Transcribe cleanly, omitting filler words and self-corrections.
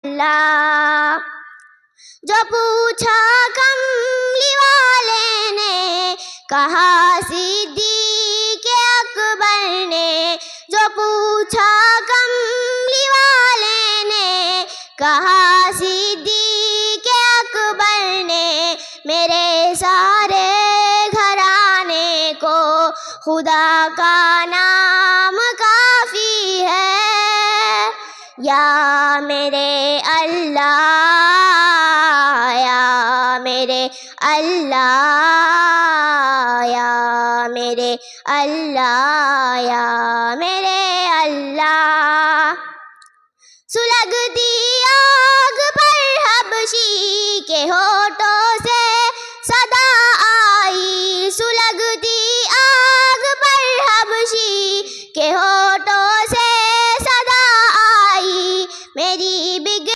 اللہ۔ جو پوچھا کملی والے نے، کہا صدیق اکبر نے، جو پوچھا کملی والے نے، کہا صدیق اکبر نے، میرے سارے گھرانے کو خدا کا نام کافی ہے۔ یا میرے اللہ، یا میرے اللہ، یا میرے